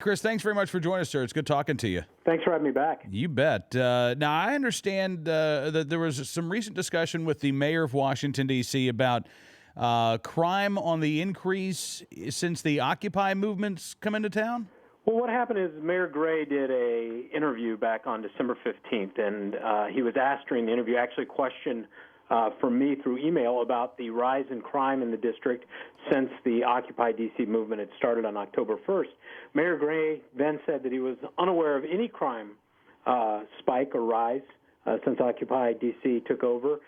Chris, thanks very much for joining us, sir. It's good talking to you. Thanks for having me back. You bet. Now, I understand that there was some recent discussion with the mayor of Washington, D.C. about crime on the increase since the Occupy movement's come into town. Well, what happened is Mayor Gray did a interview back on December 15th, and he was asked during the interview, actually a question from me through email about the rise in crime in the district since the Occupy D.C. movement had started on October 1st. Mayor Gray then said that he was unaware of any crime spike or rise since Occupy D.C. took over,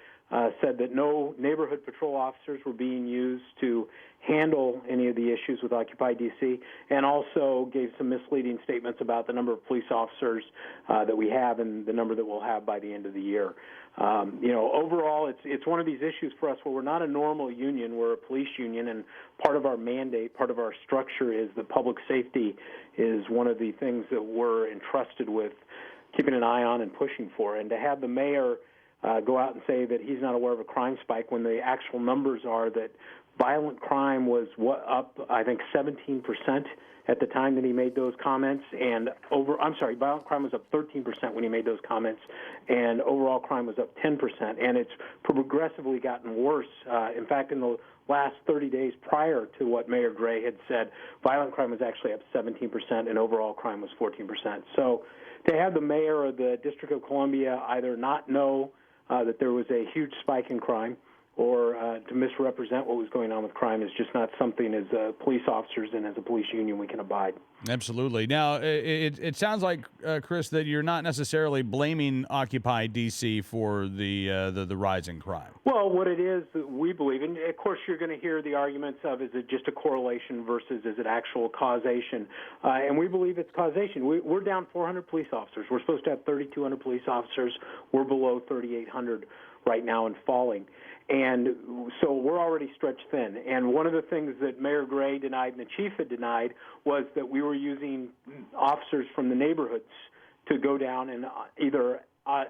said that no neighborhood patrol officers were being used to handle any of the issues with Occupy D.C., and also gave some misleading statements about the number of police officers that we have and the number that we'll have by the end of the year. Overall, it's one of these issues for us where we're not a normal union, we're a police union, and part of our mandate, part of our structure is that public safety is one of the things that we're entrusted with keeping an eye on and pushing for. And to have the mayor go out and say that he's not aware of a crime spike when the actual numbers are that violent crime was up, I think, 17% at the time that he made those comments, and violent crime was up 13% when he made those comments, and overall crime was up 10%, and it's progressively gotten worse. In fact, in the last 30 days prior to what Mayor Gray had said, violent crime was actually up 17%, and overall crime was 14%. So to have the mayor of the District of Columbia either not know that there was a huge spike in crime, or to misrepresent what was going on with crime is just not something as police officers and as a police union we can abide. Absolutely. Now, it sounds like, Chris, that you're not necessarily blaming Occupy D.C. for the rise in crime. Well, what it is, we believe, and of course you're going to hear the arguments of is it just a correlation versus is it actual causation, and we believe it's causation. We're down 400 police officers. We're supposed to have 3,200 police officers. We're below 3,800 right now and falling. And so we're already stretched thin. And one of the things that Mayor Gray denied and the chief had denied was that we were using officers from the neighborhoods to go down and either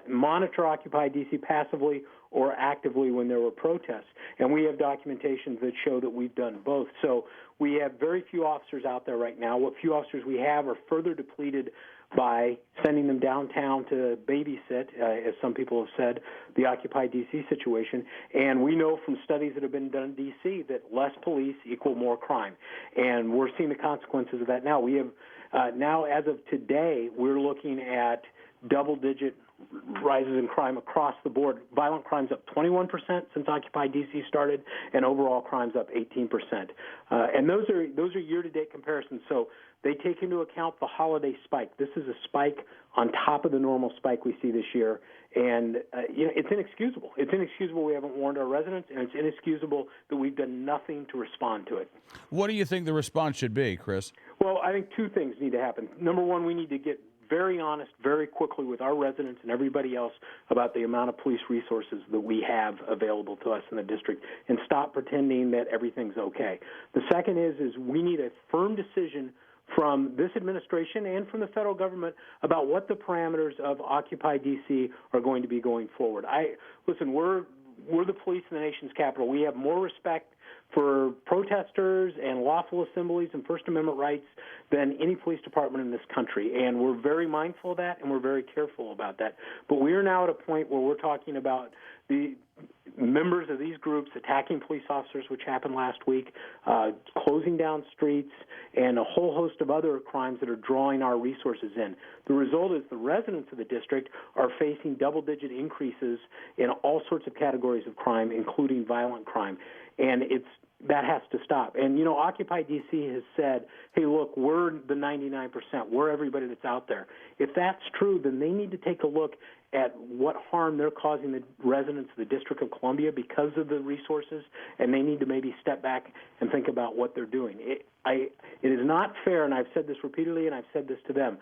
monitor Occupy D.C. passively or actively when there were protests. And we have documentations that show that we've done both. So we have very few officers out there right now. What few officers we have are further depleted by sending them downtown to babysit, as some people have said, the Occupy D.C. situation. And we know from studies that have been done in D.C. that less police equal more crime. And we're seeing the consequences of that now. We have now, as of today, we're looking at double-digit rises in crime across the board. Violent crime's up 21% since Occupy D.C. started, and overall crime's up 18%. And those are year-to-date comparisons. So they take into account the holiday spike. This is a spike on top of the normal spike we see this year, and it's inexcusable. It's inexcusable we haven't warned our residents, and it's inexcusable that we've done nothing to respond to it. What do you think the response should be, Chris? Well, I think two things need to happen. Number one, we need to get very honest very quickly with our residents and everybody else about the amount of police resources that we have available to us in the district and stop pretending that everything's okay. The second is we need a firm decision from this administration and from the federal government about what the parameters of Occupy D.C. are going to be going forward. Listen, we're the police in the nation's capital. We have more respect for protesters and lawful assemblies and First Amendment rights than any police department in this country. And we're very mindful of that, and we're very careful about that. But we are now at a point where we're talking about the members of these groups attacking police officers, which happened last week, closing down streets, and a whole host of other crimes that are drawing our resources in. The result is the residents of the district are facing double-digit increases in all sorts of categories of crime, including violent crime. And that has to stop. And, Occupy D.C. has said, hey, look, we're the 99%. We're everybody that's out there. If that's true, then they need to take a look at what harm they're causing the residents of the District of Columbia because of the resources, and they need to maybe step back and think about what they're doing. It is not fair, and I've said this repeatedly, and I've said this to them.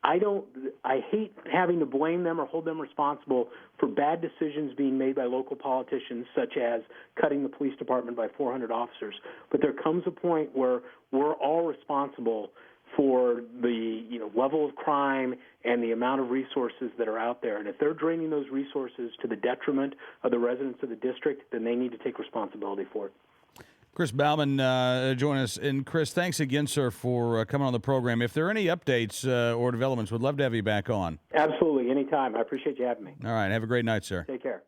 I hate having to blame them or hold them responsible for bad decisions being made by local politicians, such as cutting the police department by 400 officers. But there comes a point where we're all responsible for the level of crime and the amount of resources that are out there. And if they're draining those resources to the detriment of the residents of the district, then they need to take responsibility for it. Chris Bauman join us. And Chris, thanks again, sir, for coming on the program. If there are any updates or developments, we'd love to have you back on. Absolutely, anytime. I appreciate you having me. All right. Have a great night, sir. Take care.